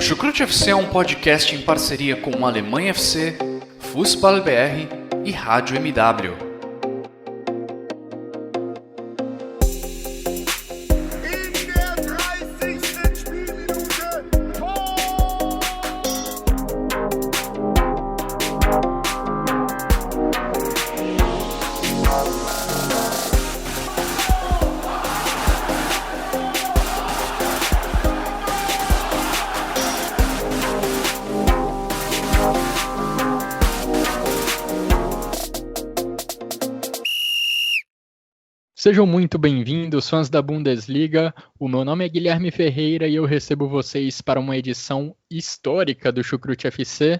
Chucrute FC é um podcast em parceria com Alemanha FC, Fußball BR e Rádio MW. Sejam muito bem-vindos, fãs da Bundesliga. O meu nome é Guilherme Ferreira e eu recebo vocês para uma edição histórica do Chucrute FC.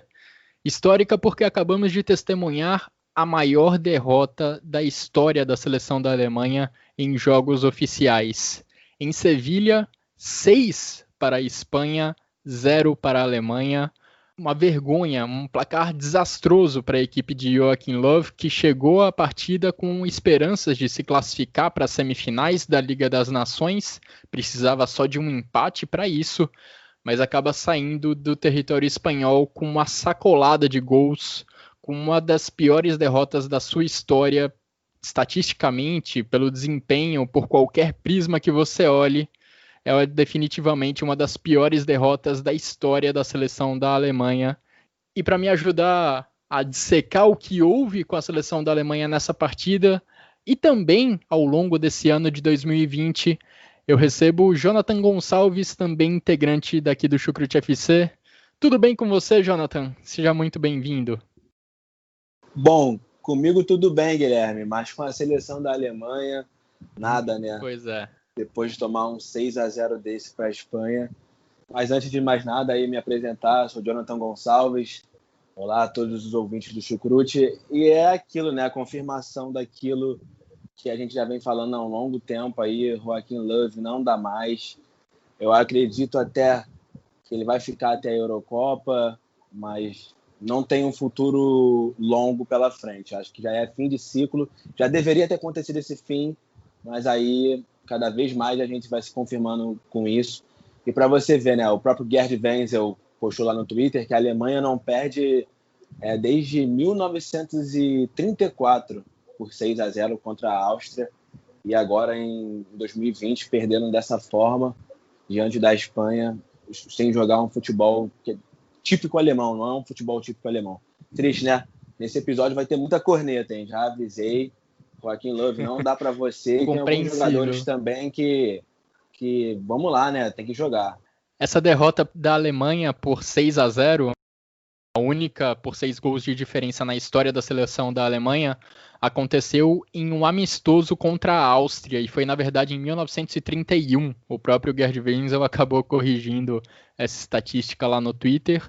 Histórica porque acabamos de testemunhar a maior derrota da história da seleção da Alemanha em jogos oficiais. Em Sevilha, 6 para a Espanha, 0 para a Alemanha. Uma vergonha, um placar desastroso para a equipe de Joachim Löw, que chegou à partida com esperanças de se classificar para as semifinais da Liga das Nações, precisava só de um empate para isso, mas acaba saindo do território espanhol com uma sacolada de gols, com uma das piores derrotas da sua história, estatisticamente, pelo desempenho, por qualquer prisma que você olhe. É definitivamente uma das piores derrotas da história da seleção da Alemanha. E para me ajudar a dissecar o que houve com a seleção da Alemanha nessa partida e também ao longo desse ano de 2020, eu recebo o Jonathan Gonçalves, também integrante daqui do Chucrute FC. Tudo bem com você, Jonathan? Seja muito bem-vindo. Bom, comigo tudo bem, Guilherme, mas com a seleção da Alemanha, nada, né? Pois é. Depois de tomar um 6-0 desse para a Espanha. Mas antes de mais nada, aí me apresentar, sou Jonathan Gonçalves. Olá a todos os ouvintes do Chucrute. E é aquilo, né? A confirmação daquilo que a gente já vem falando há um longo tempo aí. Joachim Löw não dá mais. Eu acredito até que ele vai ficar até a Eurocopa, mas não tem um futuro longo pela frente. Acho que já é fim de ciclo. Já deveria ter acontecido esse fim, mas aí cada vez mais a gente vai se confirmando com isso. E para você ver, né, o próprio Gerd Wenzel postou lá no Twitter que a Alemanha não perde desde 1934 por 6-0 contra a Áustria, e agora em 2020 perdendo dessa forma diante da Espanha, sem jogar um futebol típico alemão, não é um futebol típico alemão. Triste, né? Nesse episódio vai ter muita corneta, hein? Já avisei. Joachim Löw não dá para você. E tem alguns jogadores também que vamos lá, né? Tem que jogar. Essa derrota da Alemanha por 6-0, a única por 6 gols de diferença na história da seleção da Alemanha, aconteceu em um amistoso contra a Áustria, e foi na verdade em 1931. O próprio Gerd Wenzel acabou corrigindo essa estatística lá no Twitter.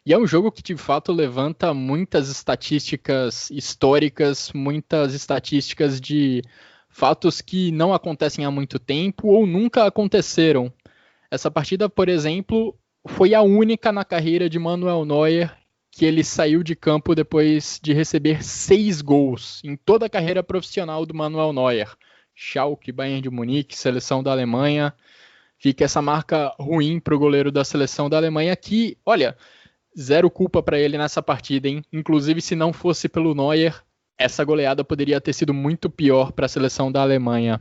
E é um jogo que, de fato, levanta muitas estatísticas históricas, muitas estatísticas de fatos que não acontecem há muito tempo ou nunca aconteceram. Essa partida, por exemplo, foi a única na carreira de Manuel Neuer que ele saiu de campo depois de receber 6 gols em toda a carreira profissional do Manuel Neuer. Schalke, Bayern de Munique, seleção da Alemanha. Fica essa marca ruim para o goleiro da seleção da Alemanha que, olha, zero culpa para ele nessa partida, hein? Inclusive, se não fosse pelo Neuer, essa goleada poderia ter sido muito pior para a seleção da Alemanha.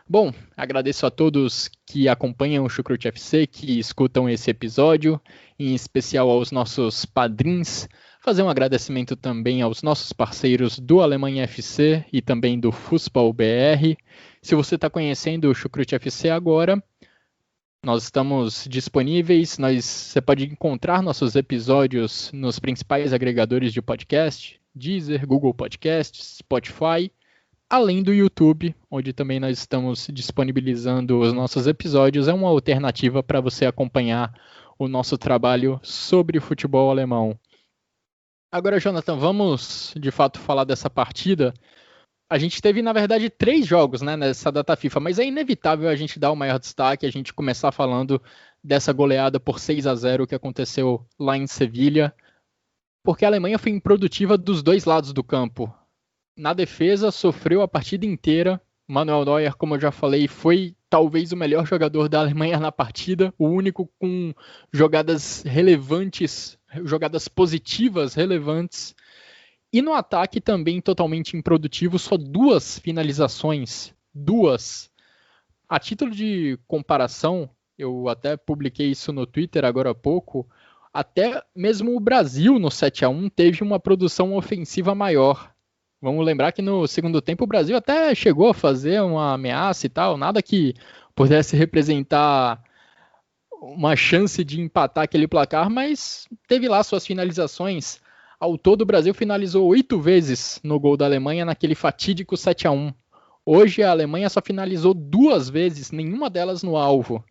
Bom, agradeço a todos que acompanham o Chucrute FC, que escutam esse episódio, em especial aos nossos padrinhos. Fazer um agradecimento também aos nossos parceiros do Alemanha FC e também do Fußball BR. Se você está conhecendo o Chucrute FC agora, nós estamos disponíveis, você pode encontrar nossos episódios nos principais agregadores de podcast, Deezer, Google Podcasts, Spotify, além do YouTube, onde também nós estamos disponibilizando os nossos episódios. É uma alternativa para você acompanhar o nosso trabalho sobre o futebol alemão. Agora, Jonathan, vamos de fato falar dessa partida. A gente teve, na verdade, 3 jogos, né, nessa data FIFA, mas é inevitável a gente dar o maior destaque, a gente começar falando dessa goleada por 6-0 que aconteceu lá em Sevilha, porque a Alemanha foi improdutiva dos dois lados do campo. Na defesa, sofreu a partida inteira, Manuel Neuer, como eu já falei, foi talvez o melhor jogador da Alemanha na partida, o único com jogadas relevantes, jogadas positivas relevantes. E no ataque também totalmente improdutivo, só 2 finalizações. 2. A título de comparação, eu até publiquei isso no Twitter agora há pouco, até mesmo o Brasil no 7-1 teve uma produção ofensiva maior. Vamos lembrar que no segundo tempo o Brasil até chegou a fazer uma ameaça e tal, nada que pudesse representar uma chance de empatar aquele placar, mas teve lá suas finalizações. Ao todo, o Brasil finalizou 8 vezes no gol da Alemanha naquele fatídico 7-1. Hoje, a Alemanha só finalizou 2 vezes, nenhuma delas no alvo.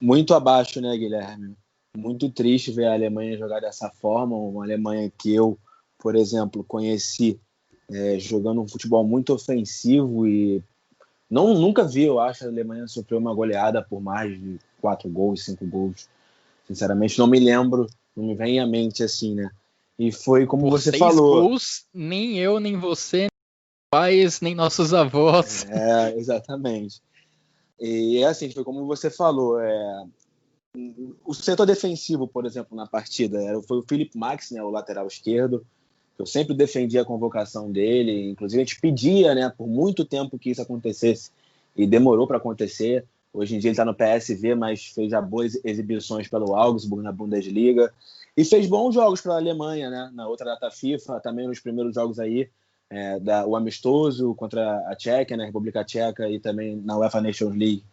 Muito abaixo, né, Guilherme? Muito triste ver a Alemanha jogar dessa forma, uma Alemanha que eu, por exemplo, conheci jogando um futebol muito ofensivo e nunca vi, eu acho, a Alemanha sofrer uma goleada por mais de 4 gols, 5 gols. Sinceramente, não me lembro, não me vem à mente assim, né? E foi como Por você 6 falou. gols, nem eu, nem você, nem pais, nem nossos avós. Exatamente. E assim, foi como você falou, o setor defensivo, por exemplo, na partida, foi o Philipp Max, né, o lateral esquerdo. Eu sempre defendi a convocação dele, inclusive a gente pedia, né, por muito tempo que isso acontecesse e demorou para acontecer. Hoje em dia ele está no PSV, mas fez já boas exibições pelo Augsburg na Bundesliga e fez bons jogos para a Alemanha, né, na outra data FIFA, também nos primeiros jogos aí, o amistoso contra a Tchequia, né, a República Tcheca, e também na UEFA Nations League,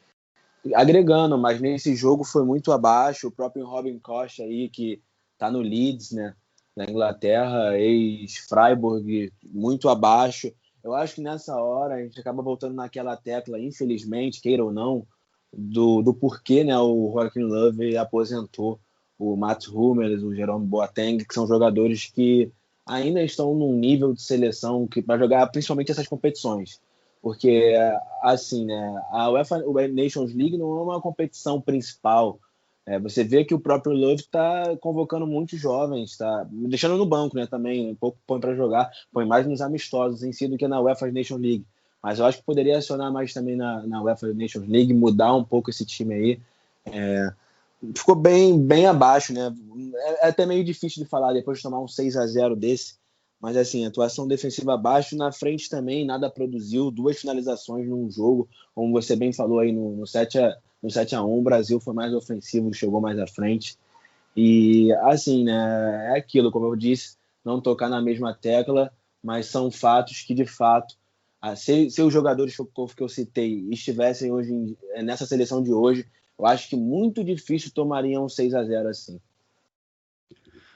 agregando, mas nesse jogo foi muito abaixo. O próprio Robin Koch aí, que está no Leeds, né, na Inglaterra, ex-Freiburg, muito abaixo. Eu acho que nessa hora a gente acaba voltando naquela tecla, infelizmente, queira ou não, do porquê, né, o Joachim Löw aposentou o Mats Hummels, o Jerome Boateng, que são jogadores que ainda estão num nível de seleção que para jogar principalmente essas competições. Porque, assim, né, a UEFA Nations League não é uma competição principal. Você vê que o próprio Love está convocando muitos jovens, tá deixando no banco, né, também, um pouco põe para jogar, põe mais nos amistosos em si do que na UEFA Nations League. Mas eu acho que poderia acionar mais também na UEFA Nations League, mudar um pouco esse time aí. Ficou bem abaixo, né? É até meio difícil de falar depois de tomar um 6-0 desse. Mas assim, atuação defensiva abaixo, na frente também nada produziu, 2 finalizações num jogo, como você bem falou aí no 7-1, o Brasil foi mais ofensivo, chegou mais à frente. E assim, né, é aquilo, como eu disse, não tocar na mesma tecla, mas são fatos que de fato, se os jogadores que eu citei estivessem hoje nessa seleção de hoje, eu acho que muito difícil tomariam um 6-0 assim.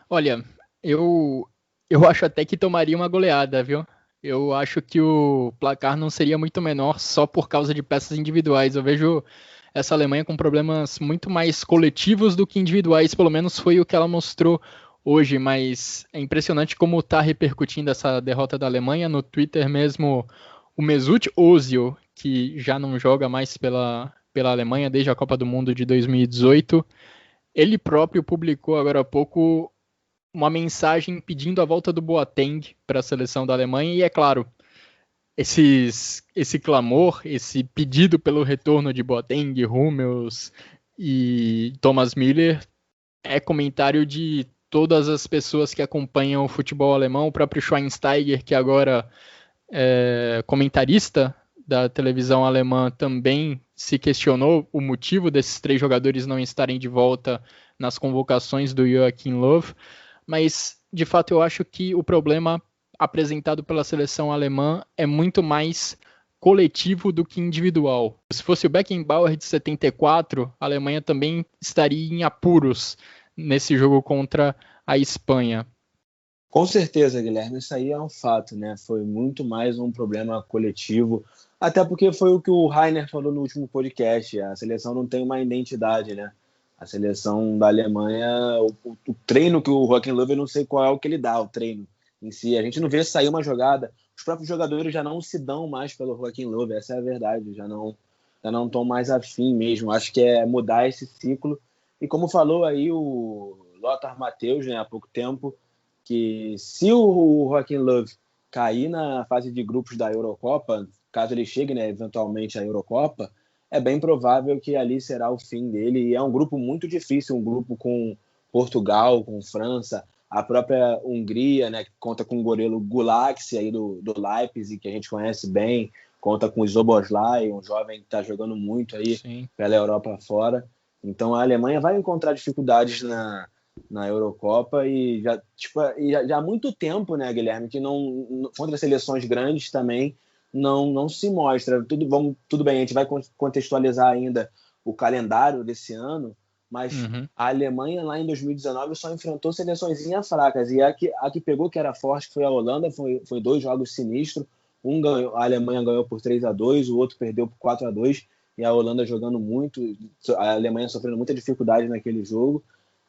Olha, eu acho até que tomaria uma goleada, viu? Eu acho que o placar não seria muito menor só por causa de peças individuais. Eu vejo essa Alemanha com problemas muito mais coletivos do que individuais, pelo menos foi o que ela mostrou hoje, mas é impressionante como está repercutindo essa derrota da Alemanha. No Twitter mesmo, o Mesut Ozil, que já não joga mais pela Alemanha desde a Copa do Mundo de 2018, ele próprio publicou agora há pouco uma mensagem pedindo a volta do Boateng para a seleção da Alemanha, e é claro, esse clamor, esse pedido pelo retorno de Boateng, Hummels e Thomas Müller é comentário de todas as pessoas que acompanham o futebol alemão, o próprio Schweinsteiger, que agora é comentarista da televisão alemã, também se questionou o motivo desses 3 jogadores não estarem de volta nas convocações do Joachim Löw. Mas, de fato, eu acho que o problema apresentado pela seleção alemã é muito mais coletivo do que individual. Se fosse o Beckenbauer de 74, a Alemanha também estaria em apuros nesse jogo contra a Espanha. Com certeza, Guilherme, isso aí é um fato, né? Foi muito mais um problema coletivo, até porque foi o que o Rainer falou no último podcast, a seleção não tem uma identidade, né? A seleção da Alemanha, o treino que o Joachim Löw, eu não sei qual é o que ele dá, o treino em si. A gente não vê sair uma jogada, os próprios jogadores já não se dão mais pelo Joachim Löw, essa é a verdade, já não estão mais afim mesmo. Acho que é mudar esse ciclo. E como falou aí o Lothar Matthäus, né, há pouco tempo, que se o Joachim Löw cair na fase de grupos da Eurocopa, caso ele chegue, né, eventualmente à Eurocopa, é bem provável que ali será o fim dele. E é um grupo muito difícil, um grupo com Portugal, com França, a própria Hungria, né, que conta com o goleiro Gulaxi aí do Leipzig, que a gente conhece bem, conta com o Szoboszlai, um jovem que está jogando muito aí pela Europa fora. Então a Alemanha vai encontrar dificuldades na Eurocopa e já há muito tempo, né, Guilherme, que não contra seleções grandes também não se mostra. Tudo bem, a gente vai contextualizar ainda o calendário desse ano, mas a Alemanha lá em 2019 só enfrentou seleçõezinhas fracas, e a que pegou que era forte, que foi a Holanda, foi 2 jogos sinistros. A Alemanha ganhou por 3-2, o outro perdeu por 4-2, e a Holanda jogando muito, a Alemanha sofrendo muita dificuldade naquele jogo.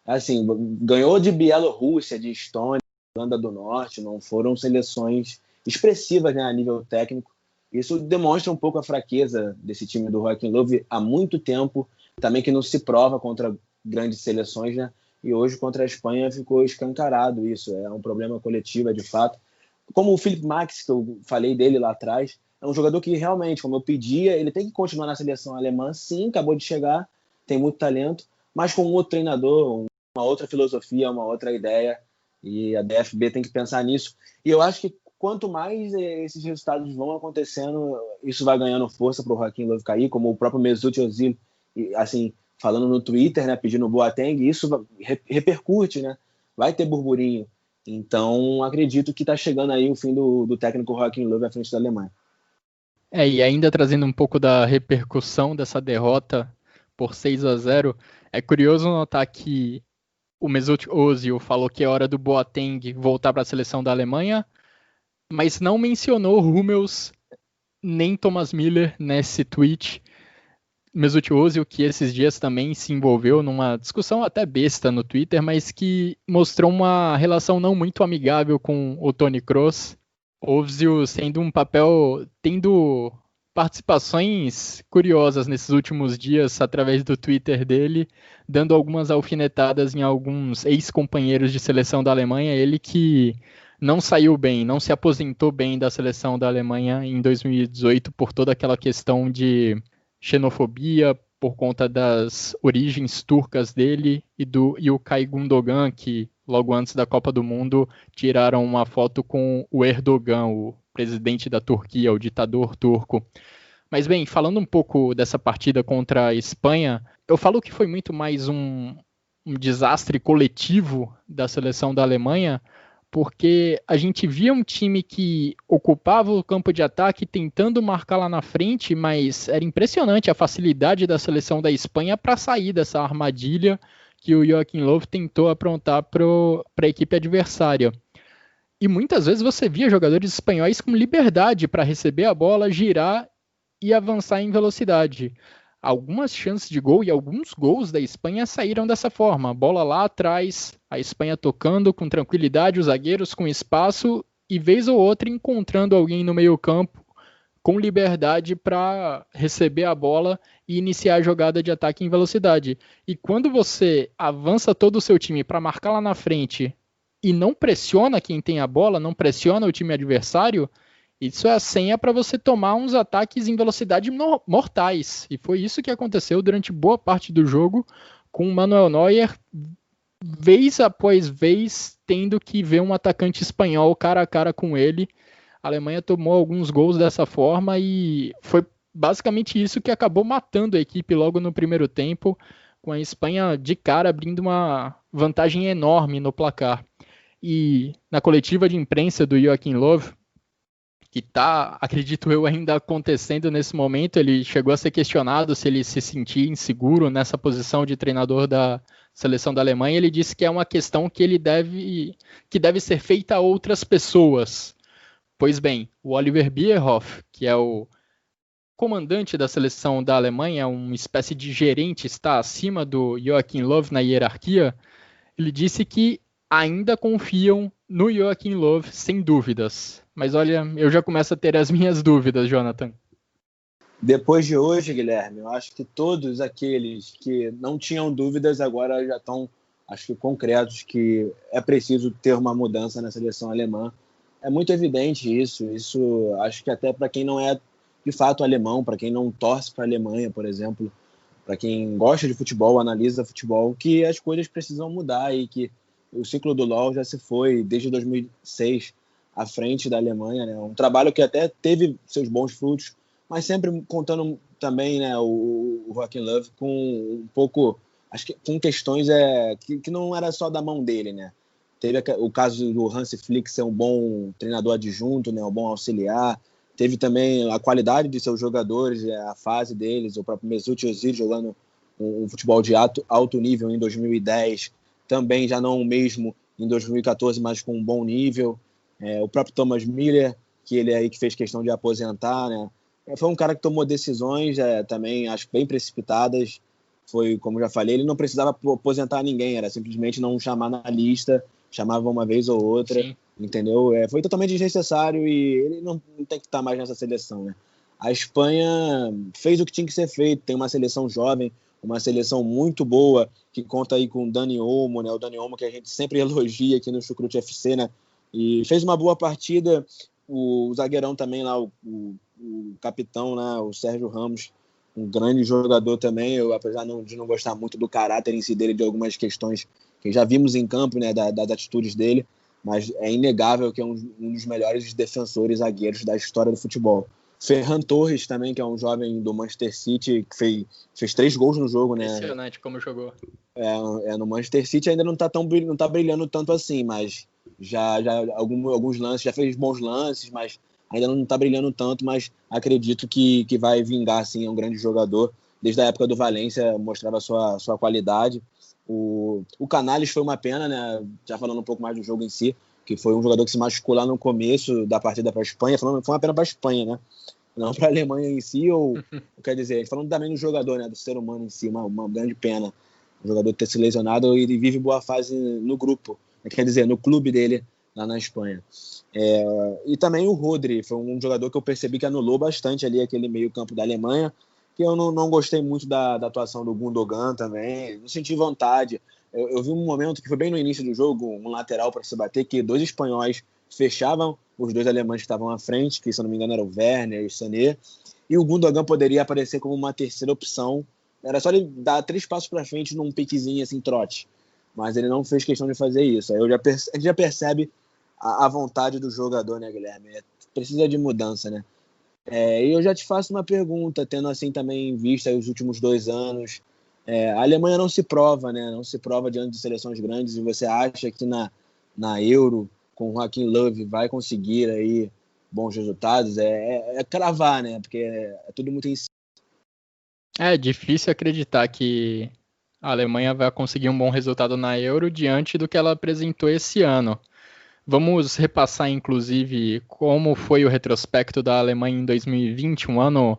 Assim, ganhou de Bielorrússia, de Estônia, Irlanda do Norte, não foram seleções expressivas, né, a nível técnico. Isso demonstra um pouco a fraqueza desse time do Joachim Löw há muito tempo, também que não se prova contra grandes seleções, né? E hoje contra a Espanha ficou escancarado isso, é um problema coletivo, de fato. Como o Philipp Max, que eu falei dele lá atrás, é um jogador que realmente, como eu pedia, ele tem que continuar na seleção alemã, sim, acabou de chegar, tem muito talento, mas com um outro treinador, uma outra filosofia, uma outra ideia, e a DFB tem que pensar nisso. E eu acho que quanto mais esses resultados vão acontecendo, isso vai ganhando força para o Joachim Löw cair, como o próprio Mesut Özil, assim, falando no Twitter, né, pedindo o Boateng, isso repercute, né? Vai ter burburinho. Então, acredito que está chegando aí o fim do técnico Joachim Löw à frente da Alemanha. E ainda trazendo um pouco da repercussão dessa derrota por 6-0, é curioso notar que o Mesut Özil falou que é hora do Boateng voltar para a seleção da Alemanha, mas não mencionou Hummels nem Thomas Müller nesse tweet. Mesut Özil, que esses dias também se envolveu numa discussão até besta no Twitter, mas que mostrou uma relação não muito amigável com o Toni Kroos. Özil tendo participações curiosas nesses últimos dias através do Twitter dele, dando algumas alfinetadas em alguns ex-companheiros de seleção da Alemanha, ele que não saiu bem, não se aposentou bem da seleção da Alemanha em 2018 por toda aquela questão de xenofobia, por conta das origens turcas dele e o İlkay Gundogan, que logo antes da Copa do Mundo tiraram uma foto com o Erdogan, o presidente da Turquia, o ditador turco. Mas bem, falando um pouco dessa partida contra a Espanha, eu falo que foi muito mais um desastre coletivo da seleção da Alemanha, porque a gente via um time que ocupava o campo de ataque tentando marcar lá na frente, mas era impressionante a facilidade da seleção da Espanha para sair dessa armadilha que o Joachim Löw tentou aprontar para a equipe adversária. E muitas vezes você via jogadores espanhóis com liberdade para receber a bola, girar e avançar em velocidade. Algumas chances de gol e alguns gols da Espanha saíram dessa forma. Bola lá atrás, a Espanha tocando com tranquilidade, os zagueiros com espaço e vez ou outra encontrando alguém no meio-campo com liberdade para receber a bola e iniciar a jogada de ataque em velocidade. E quando você avança todo o seu time para marcar lá na frente e não pressiona quem tem a bola, não pressiona o time adversário, isso é a senha para você tomar uns ataques em velocidade mortais. E foi isso que aconteceu durante boa parte do jogo, com o Manuel Neuer, vez após vez, tendo que ver um atacante espanhol cara a cara com ele. A Alemanha tomou alguns gols dessa forma e foi basicamente isso que acabou matando a equipe logo no primeiro tempo, com a Espanha de cara abrindo uma vantagem enorme no placar. E na coletiva de imprensa do Joachim Löw, que está, acredito eu, ainda acontecendo nesse momento, ele chegou a ser questionado se ele se sentia inseguro nessa posição de treinador da seleção da Alemanha. Ele disse que é uma questão que deve ser feita a outras pessoas. Pois bem, o Oliver Bierhoff, que é o comandante da seleção da Alemanha, uma espécie de gerente, está acima do Joachim Löw na hierarquia, ele disse que ainda confiam no Joachim Löw, sem dúvidas. Mas olha, eu já começo a ter as minhas dúvidas, Jonathan. Depois de hoje, Guilherme, eu acho que todos aqueles que não tinham dúvidas agora já estão, acho que, concretos que é preciso ter uma mudança na seleção alemã. É muito evidente isso acho que até para quem não é de fato alemão, para quem não torce para a Alemanha, por exemplo, para quem gosta de futebol, analisa futebol, que as coisas precisam mudar e que o ciclo do LoL já se foi desde 2006 à frente da Alemanha, né? Um trabalho que até teve seus bons frutos, mas sempre contando também, né, o Joachim Löw com um pouco, acho que com questões que não era só da mão dele, né? Teve o caso do Hansi Flick ser um bom treinador adjunto, né, um bom auxiliar. Teve também a qualidade de seus jogadores, a fase deles, o próprio Mesut Özil jogando um futebol de alto nível em 2010, também já não o mesmo em 2014, mas com um bom nível. O próprio Thomas Müller, que ele aí que fez questão de aposentar, né? Foi um cara que tomou decisões também, acho, bem precipitadas. Foi, como já falei, ele não precisava aposentar ninguém, era simplesmente não chamar na lista, chamava uma vez ou outra. Sim. Entendeu? Foi totalmente desnecessário e ele não tem que estar mais nessa seleção, né? A Espanha fez o que tinha que ser feito, tem uma seleção jovem, uma seleção muito boa, que conta aí com o Dani Olmo, né? O Dani Olmo que a gente sempre elogia aqui no Chucrute FC, né? E fez uma boa partida, o zagueirão também lá, o capitão, né? O Sérgio Ramos, um grande jogador também, eu, apesar de não gostar muito do caráter em si dele, de algumas questões que já vimos em campo, né? Das atitudes dele, mas é inegável que é um dos melhores defensores zagueiros da história do futebol. Ferran Torres também, que é um jovem do Manchester City, que fez 3 gols no jogo, né? Impressionante como jogou. No Manchester City ainda não tá brilhando tanto assim, mas já alguns lances, já fez bons lances, mas ainda não tá brilhando tanto, mas acredito que vai vingar, sim, é um grande jogador. Desde a época do Valência mostrava sua qualidade. O Canales foi uma pena, né? Já falando um pouco mais do jogo em si, que foi um jogador que se machucou lá no começo da partida para a Espanha. Foi uma pena para a Espanha, né? Não para a Alemanha em si, ou quer dizer, falando também do jogador, né? Do ser humano em si, uma grande pena. O jogador ter se lesionado e vive boa fase no grupo, quer dizer, no clube dele lá na Espanha. E também o Rodri, foi um jogador que eu percebi que anulou bastante ali aquele meio-campo da Alemanha, que eu não gostei muito da atuação do Gundogan também, não senti vontade. Eu vi um momento que foi bem no início do jogo, um lateral para se bater, que 2 espanhóis fechavam os 2 alemães que estavam à frente, que se eu não me engano era o Werner e o Sané, e o Gundogan poderia aparecer como uma terceira opção, era só ele dar 3 passos para frente num piquezinho assim, trote, mas ele não fez questão de fazer isso. Aí a gente já percebe a vontade do jogador, né, Guilherme? Precisa de mudança, né? E eu já te faço uma pergunta, tendo assim também em vista os últimos 2 anos. A Alemanha não se prova, né? Não se prova diante de seleções grandes, e você acha que na Euro, com o Joachim Löw, vai conseguir aí bons resultados? É cravar, né? Porque é tudo muito em cima. É difícil acreditar que a Alemanha vai conseguir um bom resultado na Euro diante do que ela apresentou esse ano. Vamos repassar, inclusive, como foi o retrospecto da Alemanha em 2020, um ano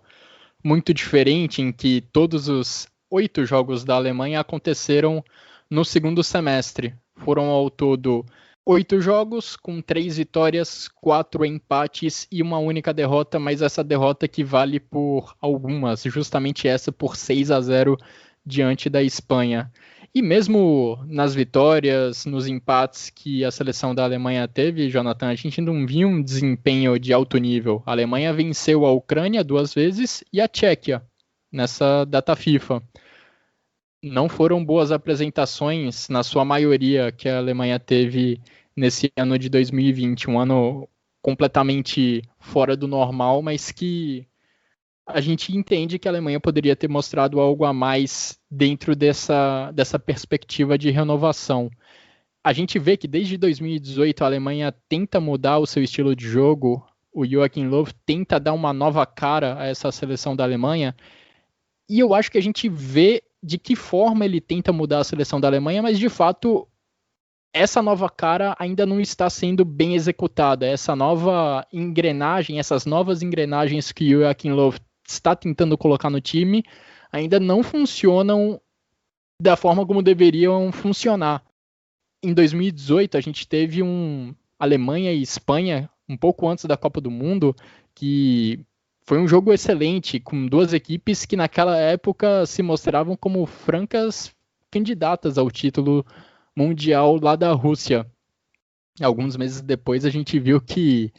muito diferente, em que todos os 8 jogos da Alemanha aconteceram no segundo semestre. Foram ao todo 8 jogos, com 3 vitórias, 4 empates e uma única derrota, mas essa derrota que vale por algumas, justamente essa por 6-0 diante da Espanha. E mesmo nas vitórias, nos empates que a seleção da Alemanha teve, Jonathan, a gente não viu um desempenho de alto nível. A Alemanha venceu a Ucrânia 2 vezes e a Tchequia nessa data FIFA. Não foram boas apresentações, na sua maioria, que a Alemanha teve nesse ano de 2020. Um ano completamente fora do normal, mas que a gente entende que a Alemanha poderia ter mostrado algo a mais dentro dessa perspectiva de renovação. A gente vê que desde 2018 a Alemanha tenta mudar o seu estilo de jogo, o Joachim Löw tenta dar uma nova cara a essa seleção da Alemanha, e eu acho que a gente vê de que forma ele tenta mudar a seleção da Alemanha, mas de fato essa nova cara ainda não está sendo bem executada. Essa nova engrenagem, essas novas engrenagens que o Joachim Löw está tentando colocar no time ainda não funcionam da forma como deveriam funcionar. Em 2018, a gente teve Alemanha e Espanha, um pouco antes da Copa do Mundo, que foi um jogo excelente, com 2 equipes que naquela época se mostravam como francas candidatas ao título mundial lá da Rússia. Alguns meses depois a gente viu que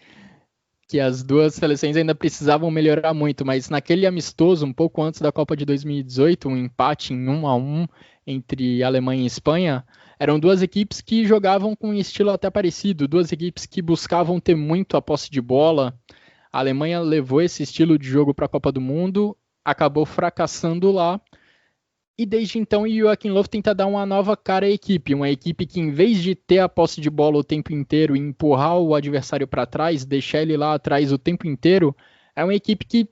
que as duas seleções ainda precisavam melhorar muito, mas naquele amistoso, um pouco antes da Copa de 2018, um empate em 1-1 entre Alemanha e Espanha, eram duas equipes que jogavam com um estilo até parecido, duas equipes que buscavam ter muito a posse de bola. A Alemanha levou esse estilo de jogo para a Copa do Mundo, acabou fracassando lá, e desde então o Joachim Löw tenta dar uma nova cara à equipe, uma equipe que em vez de ter a posse de bola o tempo inteiro e empurrar o adversário para trás, deixar ele lá atrás o tempo inteiro, é uma equipe que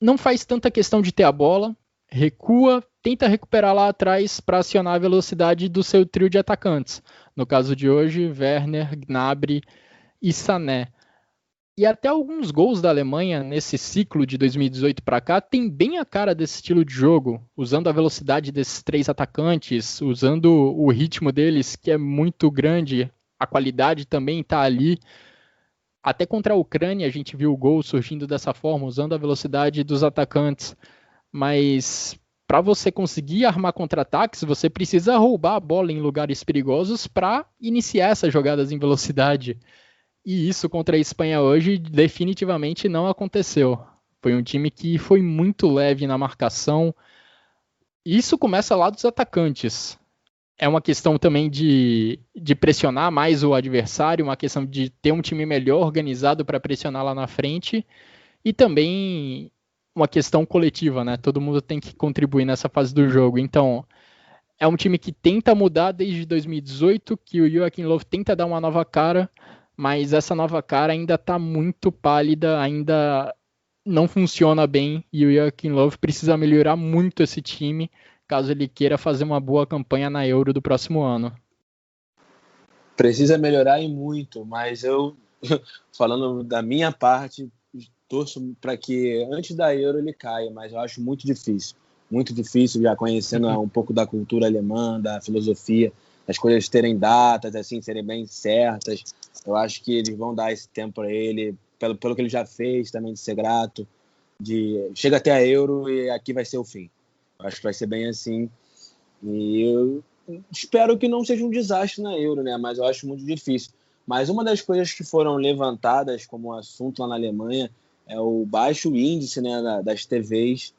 não faz tanta questão de ter a bola, recua, tenta recuperar lá atrás para acionar a velocidade do seu trio de atacantes. No caso de hoje, Werner, Gnabry e Sané. E até alguns gols da Alemanha nesse ciclo de 2018 para cá tem bem a cara desse estilo de jogo, usando a velocidade desses três atacantes, usando o ritmo deles, que é muito grande, a qualidade também está ali. Até contra a Ucrânia a gente viu o gol surgindo dessa forma, usando a velocidade dos atacantes. Mas para você conseguir armar contra-ataques, você precisa roubar a bola em lugares perigosos para iniciar essas jogadas em velocidade. E isso contra a Espanha hoje definitivamente não aconteceu. Foi um time que foi muito leve na marcação. Isso começa lá dos atacantes. É uma questão também de pressionar mais o adversário, uma questão de ter um time melhor organizado para pressionar lá na frente. E também uma questão coletiva, né? Todo mundo tem que contribuir nessa fase do jogo. Então, é um time que tenta mudar desde 2018, que o Joachim Löw tenta dar uma nova cara, mas essa nova cara ainda está muito pálida, ainda não funciona bem, e o Joachim Löw precisa melhorar muito esse time, caso ele queira fazer uma boa campanha na Euro do próximo ano. Precisa melhorar e muito, mas eu, falando da minha parte, torço para que antes da Euro ele caia, mas eu acho muito difícil, já conhecendo um pouco da cultura alemã, da filosofia, as coisas terem datas, assim, serem bem certas. Eu acho que eles vão dar esse tempo para ele, pelo que ele já fez, também de ser grato, chega até a Euro e aqui vai ser o fim. Eu acho que vai ser bem assim. E eu espero que não seja um desastre na Euro, né? Mas eu acho muito difícil. Mas uma das coisas que foram levantadas como assunto lá na Alemanha é o baixo índice, né, das TVs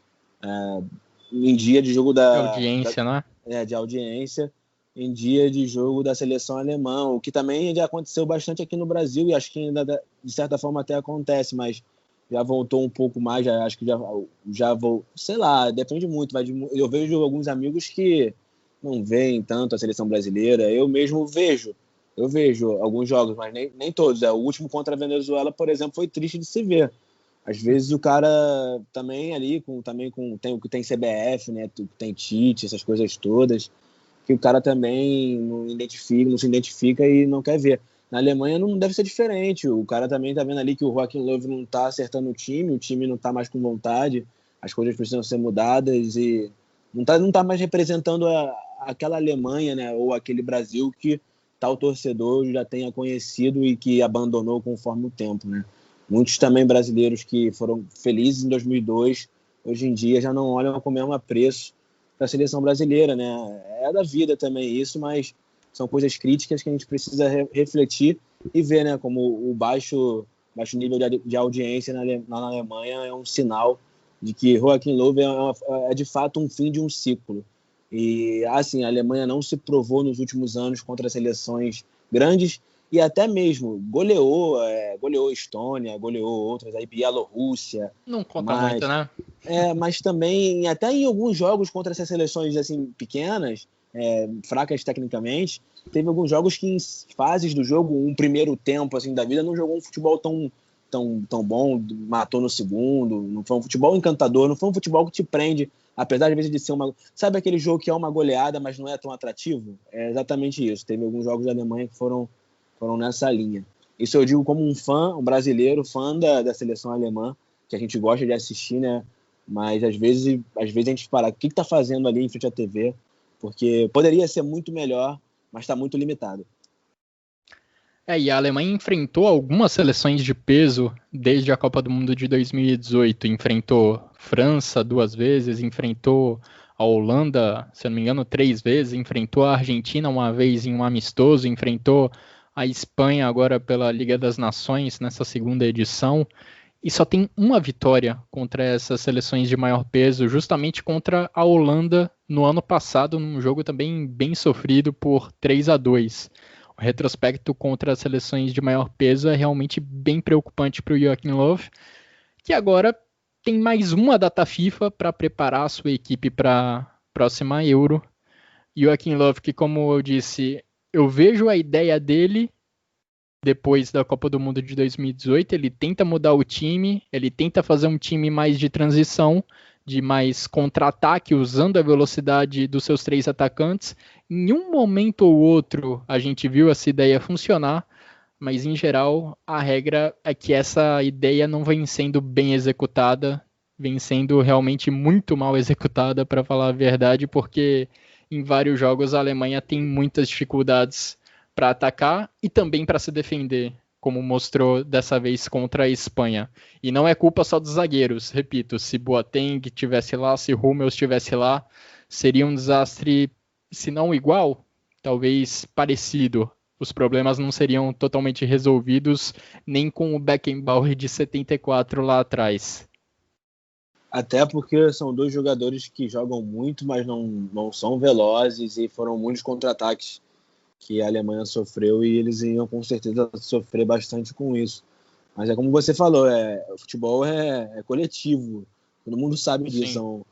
em dia de jogo De audiência, não é? De audiência em dia de jogo da seleção alemã, o que também já aconteceu bastante aqui no Brasil e acho que ainda de certa forma até acontece, mas já voltou um pouco mais, acho que já vou, sei lá, depende muito, eu vejo alguns amigos que não veem tanto a seleção brasileira, eu mesmo vejo alguns jogos, mas nem todos. O último contra a Venezuela, por exemplo, foi triste de se ver. Às vezes o cara também ali, tem CBF, né, tem Tite, essas coisas todas, que o cara também não se identifica e não quer ver. Na Alemanha não deve ser diferente. O cara também tá vendo ali que o Joachim Löw não tá acertando o time não tá mais com vontade, as coisas precisam ser mudadas e não tá mais representando aquela Alemanha, né, ou aquele Brasil que tal torcedor já tenha conhecido e que abandonou conforme o tempo, né? Muitos também brasileiros que foram felizes em 2002, hoje em dia já não olham com o mesmo apreço para a seleção brasileira, né? É da vida também isso, mas são coisas críticas que a gente precisa refletir e ver, né? Como o baixo nível de audiência na Alemanha é um sinal de que Joachim Löw é de fato um fim de um ciclo. E, assim, a Alemanha não se provou nos últimos anos contra seleções grandes e até mesmo goleou Estônia, goleou outras, aí Bielorrússia. Não conta muito, né? Mas também, até em alguns jogos contra essas seleções assim, pequenas, fracas tecnicamente, teve alguns jogos que em fases do jogo, um primeiro tempo assim, da vida, não jogou um futebol tão bom, matou no segundo, não foi um futebol encantador, não foi um futebol que te prende, apesar de vezes de ser sabe aquele jogo que é uma goleada, mas não é tão atrativo? É exatamente isso. Teve alguns jogos da Alemanha que foram nessa linha. Isso eu digo como um brasileiro, fã da seleção alemã, que a gente gosta de assistir, né? Mas às vezes a gente para, o que está fazendo ali em frente à TV? Porque poderia ser muito melhor, mas está muito limitado. E a Alemanha enfrentou algumas seleções de peso desde a Copa do Mundo de 2018. Enfrentou França 2 vezes, enfrentou a Holanda, se eu não me engano, 3 vezes, enfrentou a Argentina uma vez em um amistoso, enfrentou a Espanha agora pela Liga das Nações nessa segunda edição e só tem uma vitória contra essas seleções de maior peso, justamente contra a Holanda no ano passado, num jogo também bem sofrido por 3-2. O retrospecto contra as seleções de maior peso é realmente bem preocupante para o Joachim Löw, que agora tem mais uma data FIFA para preparar a sua equipe para a próxima Euro. Joachim Löw, que como eu disse, eu vejo a ideia dele depois da Copa do Mundo de 2018, ele tenta mudar o time, ele tenta fazer um time mais de transição, de mais contra-ataque, usando a velocidade dos seus 3 atacantes. Em um momento ou outro, a gente viu essa ideia funcionar, mas em geral, a regra é que essa ideia não vem sendo bem executada, vem sendo realmente muito mal executada, para falar a verdade, porque em vários jogos a Alemanha tem muitas dificuldades para atacar e também para se defender, como mostrou dessa vez contra a Espanha. E não é culpa só dos zagueiros, repito, se Boateng estivesse lá, se Hummels estivesse lá, seria um desastre, se não igual, talvez parecido. Os problemas não seriam totalmente resolvidos nem com o Beckenbauer de 74 lá atrás. Até porque são 2 jogadores que jogam muito, mas não são velozes e foram muitos contra-ataques que a Alemanha sofreu e eles iam com certeza sofrer bastante com isso. Mas é como você falou, o futebol é coletivo, todo mundo sabe disso,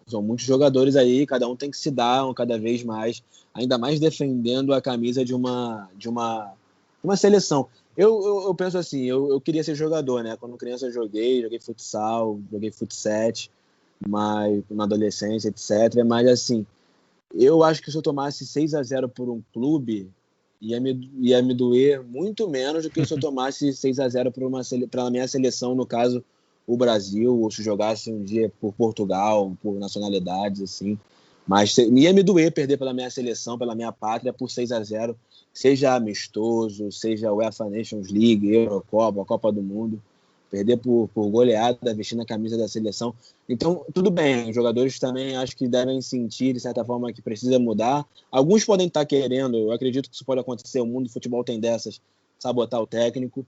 são muitos jogadores aí, cada um tem que se dar cada vez mais, ainda mais defendendo a camisa de uma seleção. Eu penso assim, eu queria ser jogador, né? Quando criança eu joguei futsal, joguei fut7, mas na adolescência, etc. Mas assim, eu acho que se eu tomasse 6-0 por um clube, ia me doer muito menos do que se eu tomasse 6-0 pela minha seleção, no caso, o Brasil, ou se jogasse um dia por Portugal, por nacionalidades, assim. Mas ia me doer perder pela minha seleção, pela minha pátria, por 6-0, seja amistoso, seja UEFA Nations League, Eurocopa, Copa do Mundo. Perder por goleada, vestindo a camisa da seleção. Então, tudo bem, os jogadores também acho que devem sentir, de certa forma, que precisa mudar. Alguns podem estar querendo, eu acredito que isso pode acontecer, o mundo do futebol tem dessas, sabotar o técnico.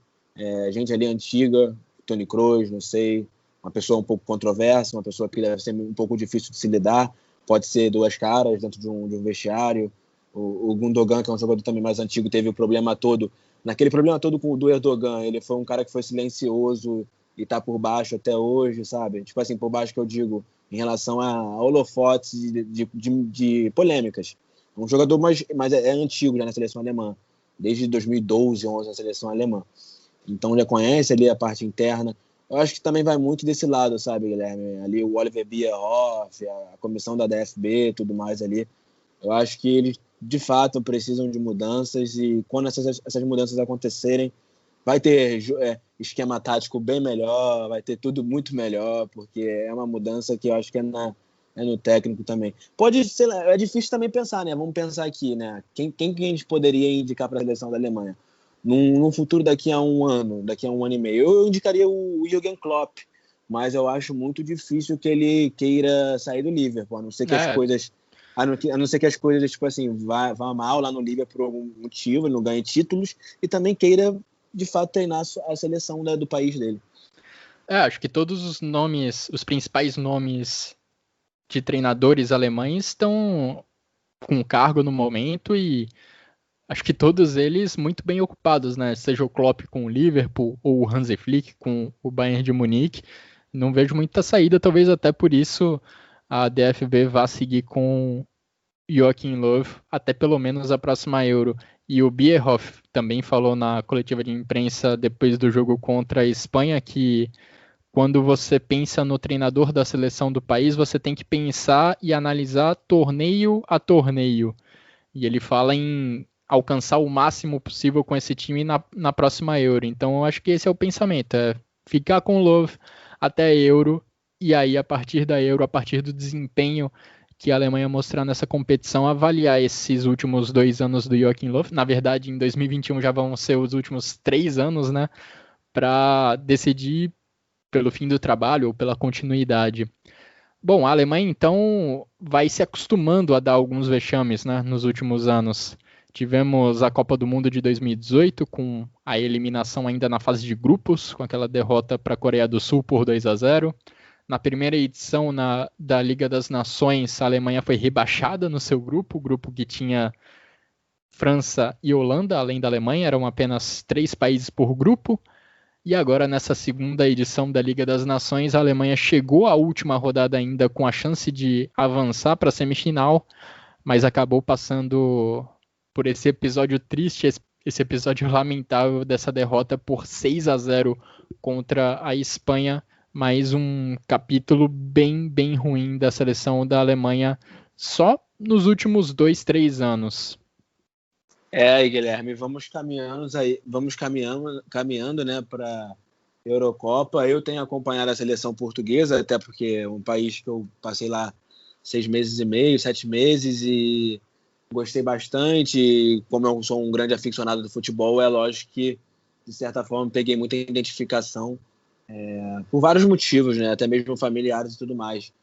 Gente ali antiga, Toni Kroos, não sei, uma pessoa um pouco controversa, uma pessoa que deve ser um pouco difícil de se lidar, pode ser 2 caras dentro de um vestiário. O Gundogan, que é um jogador também mais antigo, teve o problema todo. Naquele problema todo do Erdogan, ele foi um cara que foi silencioso e tá por baixo até hoje, sabe? Tipo assim, por baixo que eu digo, em relação a holofotes de polêmicas. Um jogador mas é antigo já na seleção alemã, desde 2012, 11 na seleção alemã. Então já conhece ali a parte interna. Eu acho que também vai muito desse lado, sabe, Guilherme? Ali o Oliver Bierhoff, a comissão da DFB, tudo mais ali. Eu acho que eles, de fato, precisam de mudanças e quando essas mudanças acontecerem, vai ter esquema tático bem melhor, vai ter tudo muito melhor, porque é uma mudança que eu acho que é no técnico também. Pode ser, é difícil também pensar, né? Vamos pensar aqui, né? Quem que a gente poderia indicar para a seleção da Alemanha? Num futuro daqui a um ano e meio, eu indicaria o Jürgen Klopp, mas eu acho muito difícil que ele queira sair do Liverpool, a não ser que as coisas... A não ser que as coisas, tipo assim, vá mal lá no Liverpool por algum motivo, ele não ganhe títulos, e também queira, de fato, treinar a seleção do país dele. Acho que todos os nomes, os principais nomes de treinadores alemães estão com cargo no momento e acho que todos eles muito bem ocupados, né? Seja o Klopp com o Liverpool ou o Hansi Flick com o Bayern de Munique. Não vejo muita saída, talvez até por isso a DFB vá seguir com Joachim Löw até pelo menos a próxima Euro. E o Bierhoff também falou na coletiva de imprensa depois do jogo contra a Espanha que quando você pensa no treinador da seleção do país, você tem que pensar e analisar torneio a torneio. E ele fala em alcançar o máximo possível com esse time na próxima Euro. Então eu acho que esse é o pensamento, ficar com o Löw até a Euro, e aí a partir da Euro, a partir do desempenho que a Alemanha mostrar nessa competição, avaliar esses últimos 2 anos do Joachim Löw. Na verdade, em 2021 já vão ser os últimos 3 anos, né, para decidir pelo fim do trabalho ou pela continuidade. Bom, a Alemanha então vai se acostumando a dar alguns vexames, né, nos últimos anos. Tivemos a Copa do Mundo de 2018, com a eliminação ainda na fase de grupos, com aquela derrota para a Coreia do Sul por 2-0. Na primeira edição da Liga das Nações, a Alemanha foi rebaixada no seu grupo, o grupo que tinha França e Holanda, além da Alemanha, eram apenas 3 países por grupo. E agora, nessa segunda edição da Liga das Nações, a Alemanha chegou à última rodada ainda com a chance de avançar para a semifinal, mas acabou passando por esse episódio triste, esse episódio lamentável dessa derrota por 6-0 contra a Espanha. Mais um capítulo bem, bem ruim da seleção da Alemanha só nos últimos 2-3 anos. Guilherme, vamos caminhando, né, para Eurocopa. Eu tenho acompanhado a seleção portuguesa, até porque é um país que eu passei lá 6 meses e meio, 7 meses, e gostei bastante. Como eu sou um grande aficionado do futebol, é lógico que, de certa forma, peguei muita identificação por vários motivos, né, até mesmo familiares e tudo mais.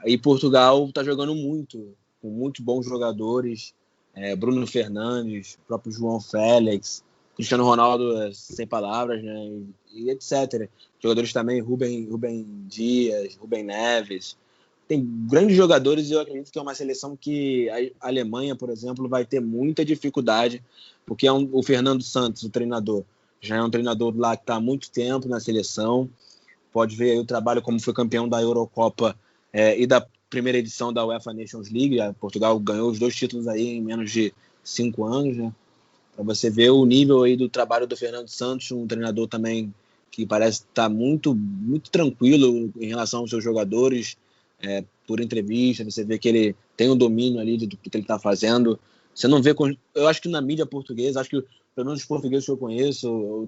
E Portugal está jogando muito, com muitos bons jogadores. Bruno Fernandes, próprio João Félix, Cristiano Ronaldo, sem palavras, né, e etc. Jogadores também, Rubem Dias, Rubem Neves. Tem grandes jogadores e eu acredito que é uma seleção que a Alemanha, por exemplo, vai ter muita dificuldade, porque o Fernando Santos, o treinador, já é um treinador lá que está há muito tempo na seleção. Pode ver aí o trabalho como foi campeão da Eurocopa e da primeira edição da UEFA Nations League. Portugal ganhou os 2 títulos aí em menos de 5 anos, né? Para você ver o nível aí do trabalho do Fernando Santos, um treinador também que parece estar muito, muito tranquilo em relação aos seus jogadores. Por entrevista, você vê que ele tem um domínio ali do que ele está fazendo. Você não vê, eu acho que na mídia portuguesa, acho que pelo menos os portugueses que eu conheço,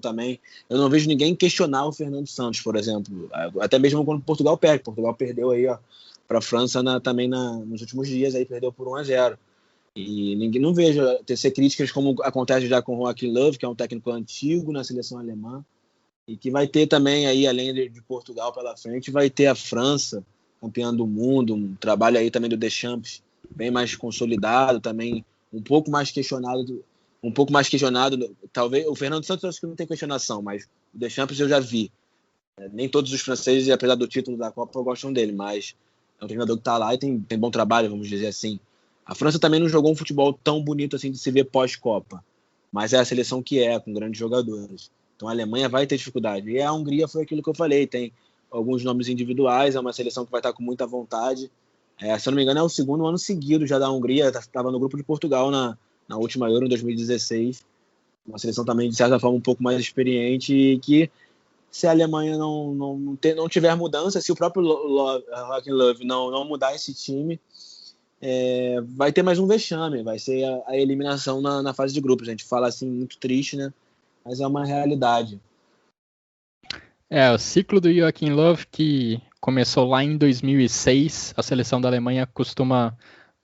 eu não vejo ninguém questionar o Fernando Santos, por exemplo. Até mesmo quando Portugal perde. Portugal perdeu aí, para a França também nos últimos dias, aí perdeu por 1-0. E não vejo tecer críticas como acontece já com o Joachim Löw, que é um técnico antigo na seleção alemã, e que vai ter também aí, além de Portugal pela frente, vai ter a França, campeã do mundo, um trabalho aí também do Deschamps, bem mais consolidado, também um pouco mais questionado. Talvez o Fernando Santos eu acho que não tem questionação, mas o Deschamps eu já vi. Nem todos os franceses, apesar do título da Copa, gostam dele, mas é um treinador que está lá e tem bom trabalho, vamos dizer assim. A França também não jogou um futebol tão bonito assim de se ver pós-Copa, mas é a seleção que com grandes jogadores. Então a Alemanha vai ter dificuldade. E a Hungria foi aquilo que eu falei, tem alguns nomes individuais, é uma seleção que vai estar com muita vontade. Se eu não me engano, é o segundo ano seguido já da Hungria, estava no grupo de Portugal na última Euro, em 2016. Uma seleção também, de certa forma, um pouco mais experiente e que, se a Alemanha não tiver mudança, se o próprio Joachim Löw não mudar esse time, vai ter mais um vexame, vai ser a eliminação na fase de grupos. A gente fala assim, muito triste, né? Mas é uma realidade. O ciclo do Joachim Löw, que começou lá em 2006, a seleção da Alemanha costuma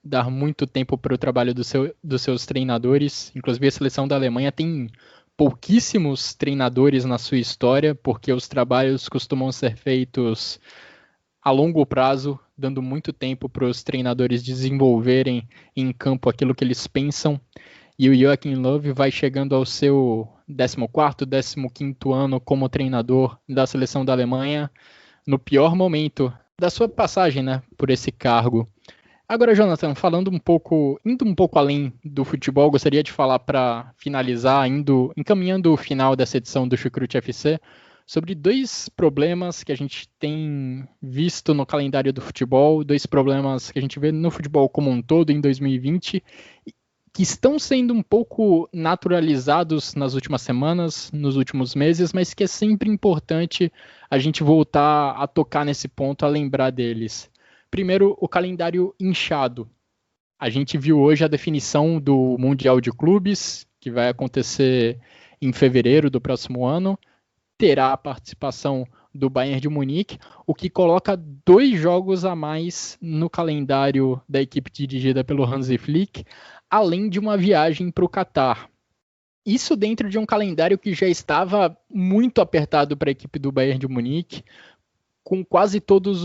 dar muito tempo para o trabalho dos seus treinadores. Inclusive, a seleção da Alemanha tem pouquíssimos treinadores na sua história, porque os trabalhos costumam ser feitos a longo prazo, dando muito tempo para os treinadores desenvolverem em campo aquilo que eles pensam. E o Joachim Löw vai chegando ao seu 14º, 15º ano como treinador da seleção da Alemanha, no pior momento da sua passagem, né, por esse cargo. Agora, Jonathan, indo um pouco além do futebol, gostaria de falar, para finalizar, encaminhando o final dessa edição do Chucrute FC, sobre 2 problemas que a gente tem visto no calendário do futebol, 2 problemas que a gente vê no futebol como um todo em 2020, que estão sendo um pouco naturalizados nas últimas semanas, nos últimos meses, mas que é sempre importante a gente voltar a tocar nesse ponto, a lembrar deles. Primeiro, o calendário inchado. A gente viu hoje a definição do Mundial de Clubes, que vai acontecer em fevereiro do próximo ano. Terá a participação do Bayern de Munique, o que coloca 2 jogos a mais no calendário da equipe dirigida pelo Hansi Flick, além de uma viagem para o Catar. Isso dentro de um calendário que já estava muito apertado para a equipe do Bayern de Munique, com quase todas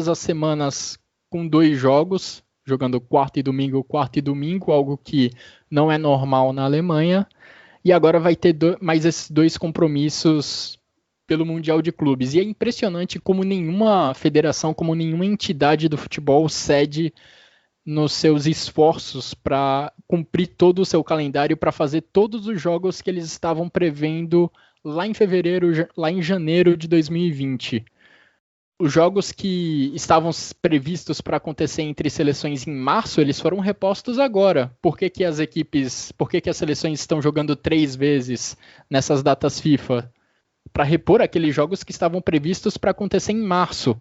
as semanas com 2 jogos, jogando quarta e domingo, algo que não é normal na Alemanha. E agora vai ter mais esses 2 compromissos pelo Mundial de Clubes. E é impressionante como nenhuma federação, como nenhuma entidade do futebol cede nos seus esforços para cumprir todo o seu calendário, para fazer todos os jogos que eles estavam prevendo lá em fevereiro, lá em janeiro de 2020. Os jogos que estavam previstos para acontecer entre seleções em março, eles foram repostos agora. Por que as seleções estão jogando 3 vezes nessas datas FIFA? Para repor aqueles jogos que estavam previstos para acontecer em março.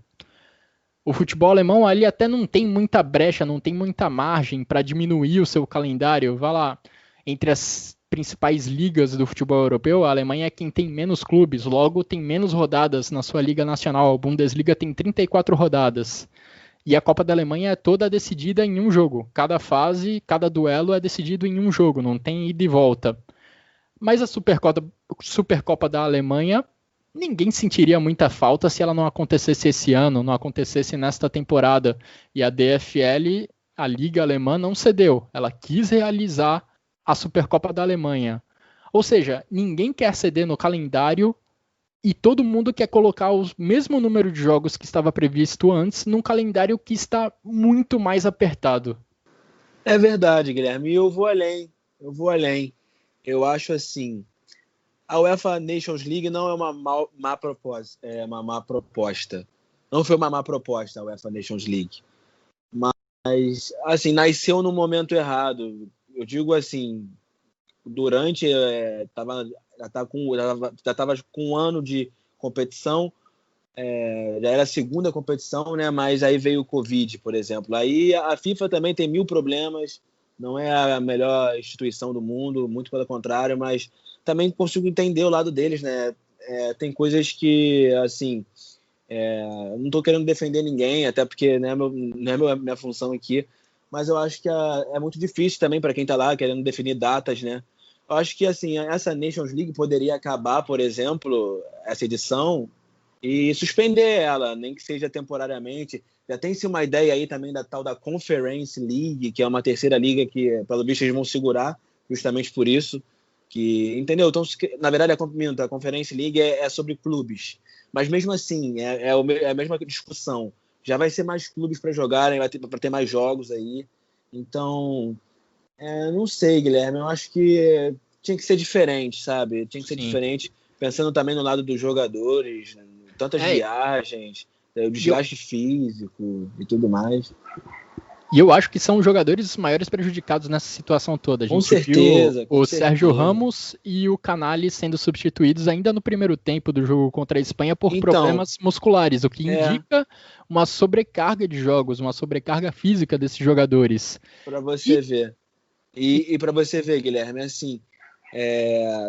O futebol alemão ali até não tem muita brecha, não tem muita margem para diminuir o seu calendário. Vai lá, entre as principais ligas do futebol europeu, a Alemanha é quem tem menos clubes, logo tem menos rodadas na sua liga nacional. A Bundesliga tem 34 rodadas. E a Copa da Alemanha é toda decidida em um jogo. Cada fase, cada duelo é decidido em um jogo, não tem ida e volta. Mas a Supercopa da Alemanha, ninguém sentiria muita falta se ela não acontecesse esse ano, não acontecesse nesta temporada. E a DFL, a Liga Alemã, não cedeu. Ela quis realizar a Supercopa da Alemanha. Ou seja, ninguém quer ceder no calendário e todo mundo quer colocar o mesmo número de jogos que estava previsto antes num calendário que está muito mais apertado. É verdade, Guilherme. E eu vou além. Eu acho assim, a UEFA Nations League não é uma má proposta. Não foi uma má proposta a UEFA Nations League. Mas, assim, nasceu no momento errado. Eu digo assim, durante já estava com um ano de competição, já era a segunda competição, né? Mas aí veio o Covid, por exemplo. Aí a FIFA também tem 1000 problemas, não é a melhor instituição do mundo, muito pelo contrário, mas também consigo entender o lado deles, né? Tem coisas que, assim, não estou querendo defender ninguém, até porque não é minha função aqui, mas eu acho que é muito difícil também para quem está lá querendo definir datas, né? Eu acho que assim, essa Nations League poderia acabar, por exemplo, essa edição, e suspender ela, nem que seja temporariamente. Já tem-se uma ideia aí também da tal da Conference League, que é uma terceira liga que, pelo visto, eles vão segurar, justamente por isso. Entendeu? Então, na verdade, a Conference League é sobre clubes. Mas mesmo assim, é a mesma discussão. Já vai ser mais clubes para jogarem, para ter mais jogos aí. Então, não sei, Guilherme. Eu acho que tinha que ser diferente, sabe? Tinha que ser diferente, pensando também no lado dos jogadores, né? Tantas viagens, o desgaste físico e tudo mais. E eu acho que são os jogadores os maiores prejudicados nessa situação toda. A gente viu o Sérgio Ramos e o Canali sendo substituídos ainda no primeiro tempo do jogo contra a Espanha por problemas musculares, o que indica uma sobrecarga de jogos, uma sobrecarga física desses jogadores. Para você ver. E para você ver, Guilherme, assim,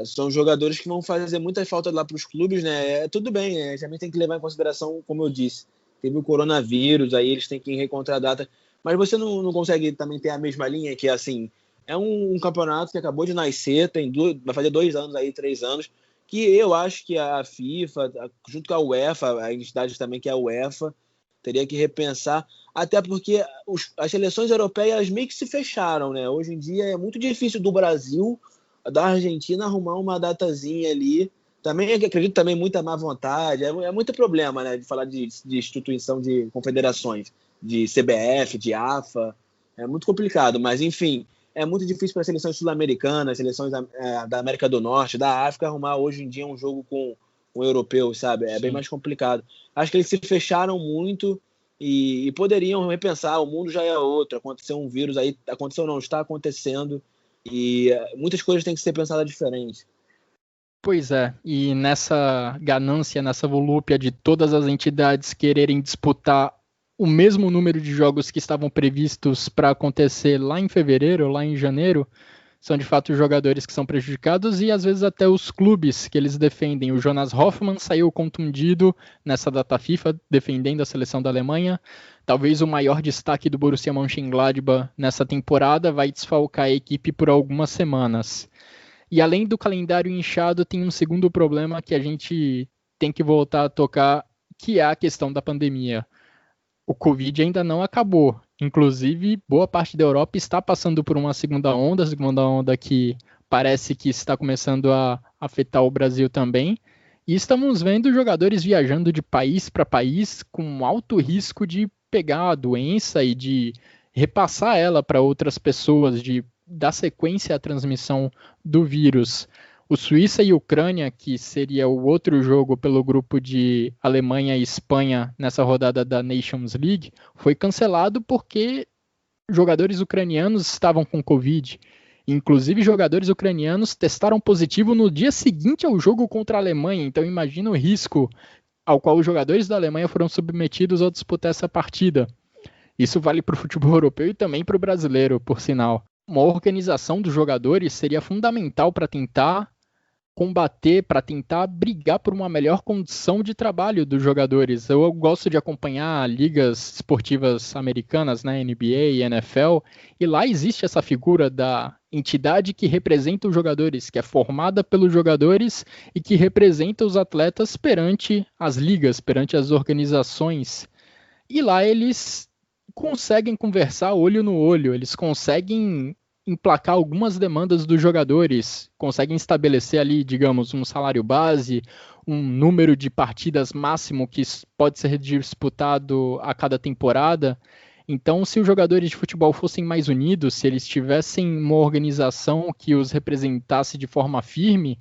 são jogadores que vão fazer muita falta lá para os clubes, né? Tudo bem, também tem que levar em consideração, como eu disse, teve o coronavírus, aí eles têm que reencontrar a data. Mas você não consegue também ter a mesma linha, que assim, é um campeonato que acabou de nascer, vai fazer 2 anos aí, 3 anos, que eu acho que a FIFA, junto com a UEFA, a entidade também que é a UEFA, teria que repensar, até porque as seleções europeias meio que se fecharam, né? Hoje em dia é muito difícil do Brasil, da Argentina, arrumar uma datazinha ali. Também acredito também muita má vontade, é muito problema, né, de falar de instituição de confederações, de CBF, de AFA, é muito complicado, mas enfim, é muito difícil para as seleções sul-americanas, seleções da América do Norte, da África, arrumar hoje em dia um jogo com o europeu, sabe? Bem mais complicado. Acho que eles se fecharam muito e poderiam repensar, o mundo já é outro, aconteceu um vírus aí, aconteceu não, está acontecendo, e muitas coisas têm que ser pensadas diferente. Pois é, e nessa ganância, nessa volúpia de todas as entidades quererem disputar o mesmo número de jogos que estavam previstos para acontecer lá em fevereiro, lá em janeiro, são de fato os jogadores que são prejudicados e às vezes até os clubes que eles defendem. O Jonas Hoffmann saiu contundido nessa data FIFA, defendendo a seleção da Alemanha. Talvez o maior destaque do Borussia Mönchengladbach nessa temporada vai desfalcar a equipe por algumas semanas. E além do calendário inchado, tem um segundo problema que a gente tem que voltar a tocar, que é a questão da pandemia. O Covid ainda não acabou Inclusive, boa parte da Europa está passando por uma segunda onda que parece que está começando a afetar o Brasil também. E estamos vendo jogadores viajando de país para país com alto risco de pegar a doença e de repassar ela para outras pessoas, de dar sequência à transmissão do vírus. O Suíça e Ucrânia, que seria o outro jogo pelo grupo de Alemanha e Espanha nessa rodada da Nations League, foi cancelado porque jogadores ucranianos estavam com Covid. Inclusive, jogadores ucranianos testaram positivo no dia seguinte ao jogo contra a Alemanha. Então, imagina o risco ao qual os jogadores da Alemanha foram submetidos ao disputar essa partida. Isso vale para o futebol europeu e também para o brasileiro, por sinal. Uma organização dos jogadores seria fundamental para tentar combater, para tentar brigar por uma melhor condição de trabalho dos jogadores. Eu gosto de acompanhar ligas esportivas americanas, né, NBA e NFL, e lá existe essa figura da entidade que representa os jogadores, que é formada pelos jogadores e que representa os atletas perante as ligas, perante as organizações. E lá eles conseguem conversar olho no olho, eles conseguem emplacar algumas demandas dos jogadores, conseguem estabelecer ali, digamos, um salário base, um número de partidas máximo que pode ser disputado a cada temporada. Então, se os jogadores de futebol fossem mais unidos, se eles tivessem uma organização que os representasse de forma firme,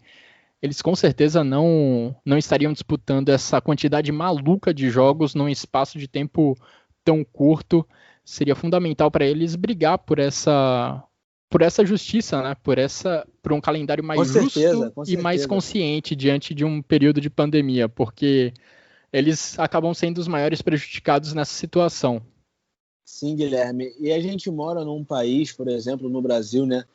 eles com certeza não estariam disputando essa quantidade maluca de jogos num espaço de tempo tão curto. Seria fundamental para eles brigar por essa justiça, né? Por um calendário mais justo e mais consciente diante de um período de pandemia, porque eles acabam sendo os maiores prejudicados nessa situação. Sim, Guilherme. E a gente mora num país, por exemplo, no Brasil, né,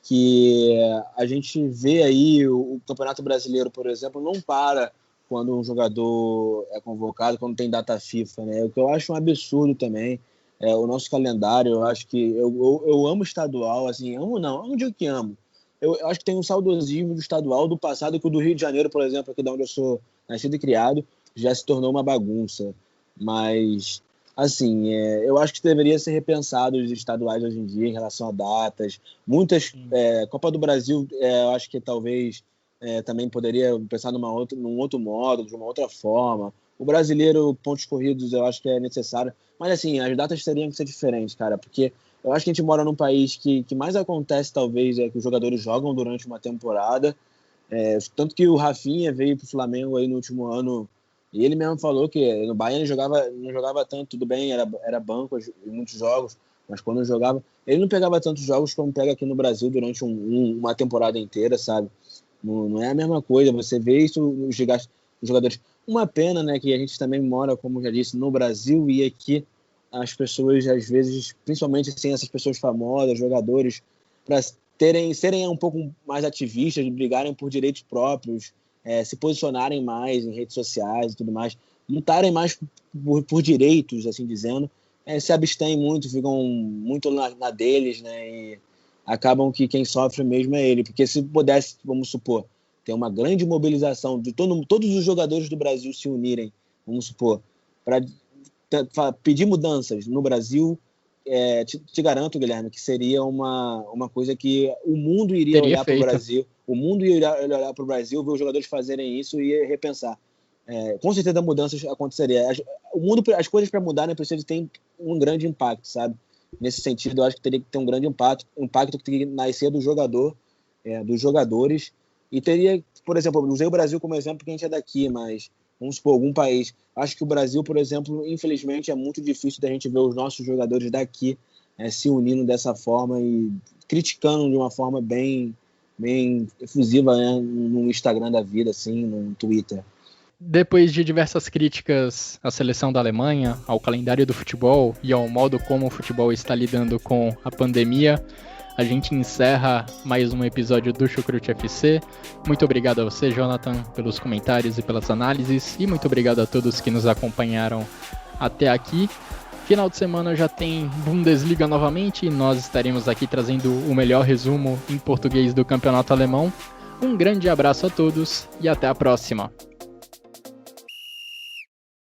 que a gente vê aí o Campeonato Brasileiro, por exemplo, não para quando um jogador é convocado, quando tem data FIFA, né? O que eu acho um absurdo também. O nosso calendário, eu acho que eu amo estadual, assim, eu não digo que amo. Eu acho que tem um saudosismo do estadual do passado, que o do Rio de Janeiro, por exemplo, aqui de onde eu sou nascido e criado, já se tornou uma bagunça. Mas, assim, eu acho que deveria ser repensado os estaduais hoje em dia em relação a datas. Muitas, Copa do Brasil, eu acho que talvez também poderia pensar num outro modo, de uma outra forma. O brasileiro, pontos corridos, eu acho que é necessário. Mas, assim, as datas teriam que ser diferentes, cara, porque eu acho que a gente mora num país que mais acontece, talvez, que os jogadores jogam durante uma temporada. Tanto que o Rafinha veio pro Flamengo aí no último ano e ele mesmo falou que no Bayern não jogava tanto, tudo bem, era banco em muitos jogos, mas quando jogava, ele não pegava tantos jogos como pega aqui no Brasil durante uma temporada inteira, sabe? Não é a mesma coisa, você vê isso nos jogadores. Uma pena, né, que a gente também mora, como já disse, no Brasil, e aqui as pessoas, às vezes, principalmente assim, essas pessoas famosas, jogadores, para serem um pouco mais ativistas, brigarem por direitos próprios, se posicionarem mais em redes sociais e tudo mais, lutarem mais por direitos, assim dizendo, se abstêm muito, ficam muito na deles, né, e acabam que quem sofre mesmo é ele, porque se pudesse, vamos supor, ter uma grande mobilização de todos os jogadores do Brasil se unirem, vamos supor, para pedir mudanças no Brasil, te garanto, Guilherme, que seria uma coisa que o mundo iria olhar para o Brasil, o mundo iria olhar para o Brasil, ver os jogadores fazerem isso e repensar. Com certeza mudanças aconteceria. As coisas para mudarem precisam ter um grande impacto, sabe? Nesse sentido, eu acho que teria que ter um grande impacto que teria que nascer do jogador, dos jogadores, e teria, por exemplo, usei o Brasil como exemplo porque a gente é daqui, mas vamos supor, algum país. Acho que o Brasil, por exemplo, infelizmente é muito difícil da gente ver os nossos jogadores daqui se unindo dessa forma e criticando de uma forma bem efusiva, né, no Instagram da vida, assim, no Twitter. Depois de diversas críticas à seleção da Alemanha, ao calendário do futebol e ao modo como o futebol está lidando com a pandemia, a gente encerra mais um episódio do Chucrute FC. Muito obrigado a você, Jonathan, pelos comentários e pelas análises. E muito obrigado a todos que nos acompanharam até aqui. Final de semana já tem Bundesliga novamente e nós estaremos aqui trazendo o melhor resumo em português do campeonato alemão. Um grande abraço a todos e até a próxima.